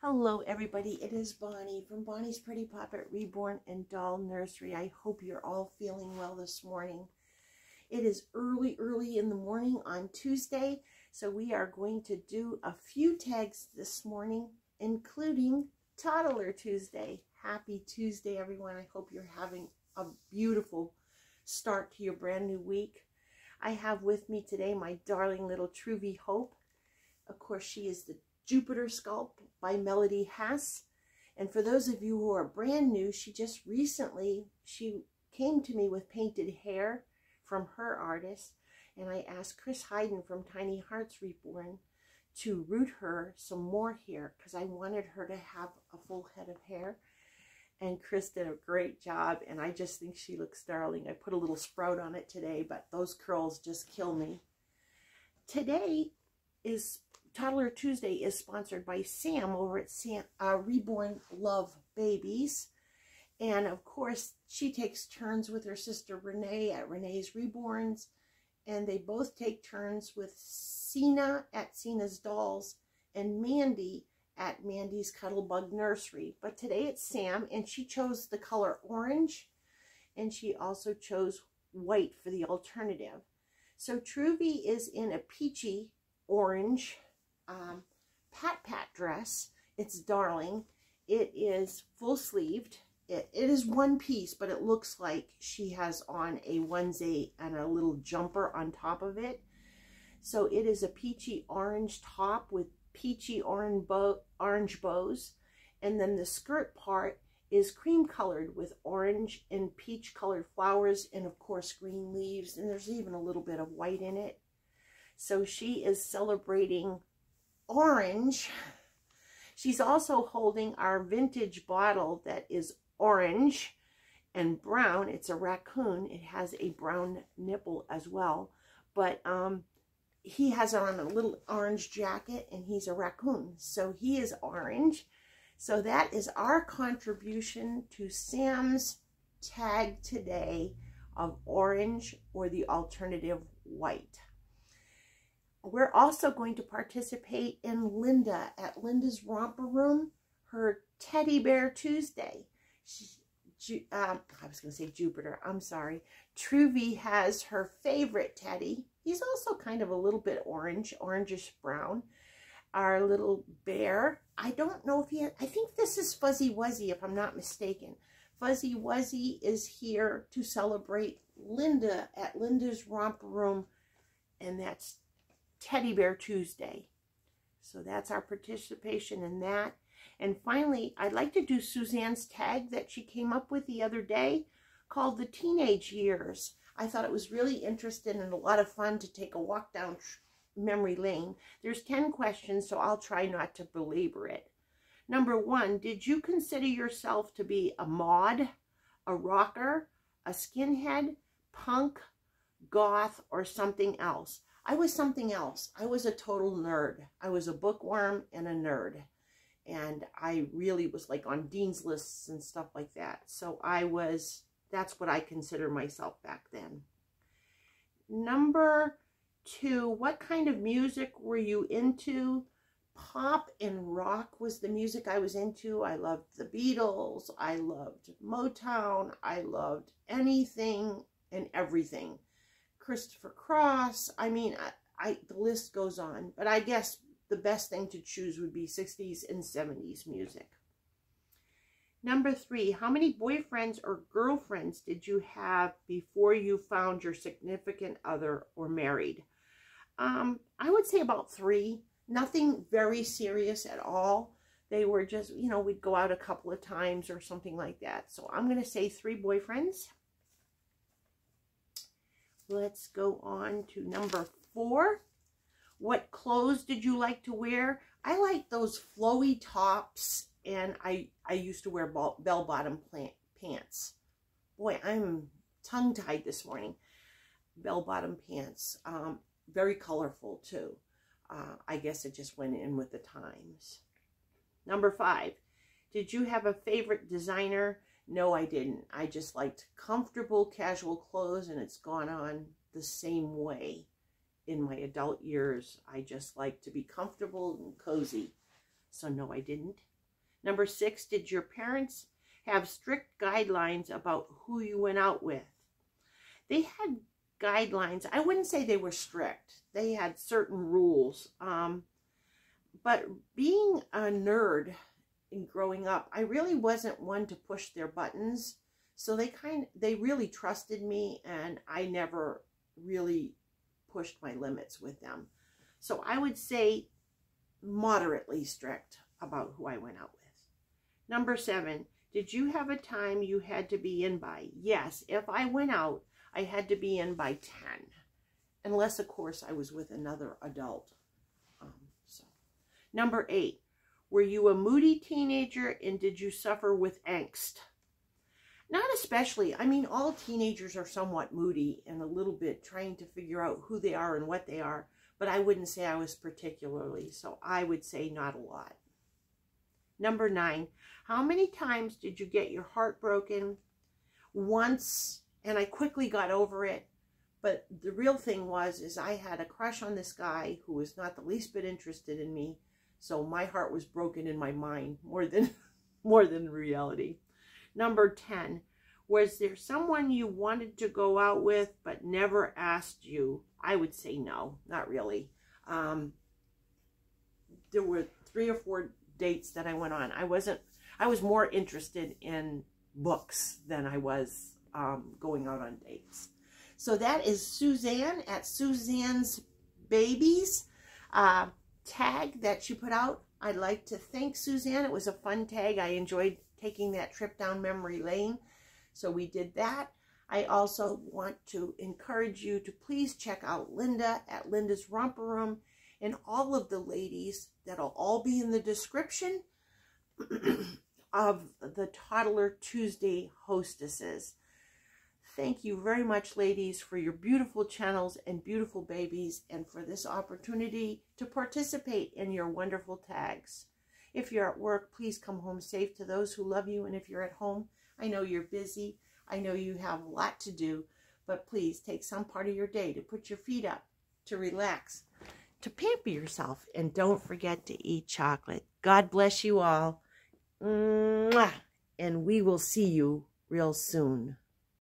Hello everybody, it is Bonnie from Bonnie's Pretty Puppet Reborn and Doll Nursery. I hope you're all feeling well this morning. It is early in the morning on Tuesday, so we are going to do a few tags this morning, including Toddler Tuesday. Happy Tuesday everyone. I hope you're having a beautiful start to your brand new week. I have with me today my darling little Truvy Hope. Of course, she is the Jupiter Sculpt by Melody Hess. And for those of you who are brand new, she came to me with painted hair from her artist, and I asked Chris Hayden from Tiny Hearts Reborn to root her some more hair because I wanted her to have a full head of hair. And Chris did a great job, and I just think she looks darling. I put a little sprout on it today, but those curls just kill me. Today is Toddler Tuesday is sponsored by Sam over at Reborn Love Babies. And of course, she takes turns with her sister Renee at Renee's Reborns. And they both take turns with Seena at Seena's Dolls and Mandy at Mandy's Cuddlebug Nursery. But today it's Sam, and she chose the color orange. And she also chose white for the alternative. So Truvy is in a peachy orange pat dress. It's darling. It is full sleeved. It is one piece, but it looks like she has on a onesie and a little jumper on top of it. So it is a peachy orange top with peachy orange bows, and then the skirt part is cream colored with orange and peach colored flowers, and of course green leaves, and there's even a little bit of white in it. So she is celebrating orange. She's also holding our vintage bottle that is orange and brown. It's a raccoon. It has a brown nipple as well, but he has on a little orange jacket, and he's a raccoon, so he is orange. So that is our contribution to Sam's tag today of orange or the alternative white. We're also going to participate in Linda at Linda's Romper Room, her Teddy Bear Tuesday. I was going to say Jupiter. I'm sorry. Truvy has her favorite teddy. He's also kind of a little bit orangish brown. Our little bear. I don't know if I think this is Fuzzy Wuzzy, if I'm not mistaken. Fuzzy Wuzzy is here to celebrate Linda at Linda's Romper Room, and that's Teddy Bear Tuesday. So that's our participation in that. And finally, I'd like to do Suzanne's tag that she came up with the other day called the Teenage Years. I thought it was really interesting and a lot of fun to take a walk down memory lane. There's 10 questions, so I'll try not to belabor it. Number 1, did you consider yourself to be a mod, a rocker, a skinhead, punk, goth, or something else? I was something else. I was a total nerd. I was a bookworm and a nerd. And I really was like on dean's lists and stuff like that. So that's what I consider myself back then. Number 2, what kind of music were you into? Pop and rock was the music I was into. I loved the Beatles. I loved Motown. I loved anything and everything. Christopher Cross. I mean, the list goes on. But I guess the best thing to choose would be 60s and 70s music. Number 3, how many boyfriends or girlfriends did you have before you found your significant other or married? I would say about 3. Nothing very serious at all. They were just, we'd go out a couple of times or something like that. So I'm going to say 3 boyfriends. Let's go on to number 4. What clothes did you like to wear? I like those flowy tops, and I used to wear bell-bottom pants. Boy, I'm tongue-tied this morning. Bell-bottom pants. Very colorful, too. I guess it just went in with the times. Number 5. Did you have a favorite designer? No, I didn't. I just liked comfortable, casual clothes, and it's gone on the same way in my adult years. I just like to be comfortable and cozy. So no, I didn't. Number 6, did your parents have strict guidelines about who you went out with? They had guidelines. I wouldn't say they were strict. They had certain rules. But being a nerd in growing up, I really wasn't one to push their buttons. So they really trusted me, and I never really pushed my limits with them. So I would say moderately strict about who I went out with. Number 7, did you have a time you had to be in by? Yes, if I went out, I had to be in by 10. Unless, of course, I was with another adult. Number 8, were you a moody teenager and did you suffer with angst? Not especially. I mean, all teenagers are somewhat moody and a little bit trying to figure out who they are and what they are. But I wouldn't say I was particularly. So I would say not a lot. Number 9, how many times did you get your heart broken? Once, and I quickly got over it. But the real thing is I had a crush on this guy who was not the least bit interested in me. So my heart was broken in my mind more than reality. Number 10, was there someone you wanted to go out with but never asked you? I would say no, not really. There were 3 or 4 dates that I went on. I was more interested in books than I was going out on dates. So that is Suzanne at Suzanne's Babies tag that she put out. I'd like to thank Suzanne. It was a fun tag. I enjoyed taking that trip down memory lane. So we did that. I also want to encourage you to please check out Linda at Linda's Romper Room and all of the ladies that'll all be in the description of the Toddler Tuesday hostesses. Thank you very much, ladies, for your beautiful channels and beautiful babies and for this opportunity to participate in your wonderful tags. If you're at work, please come home safe to those who love you. And if you're at home, I know you're busy. I know you have a lot to do, but please take some part of your day to put your feet up, to relax, to pamper yourself, and don't forget to eat chocolate. God bless you all. Mwah! And we will see you real soon.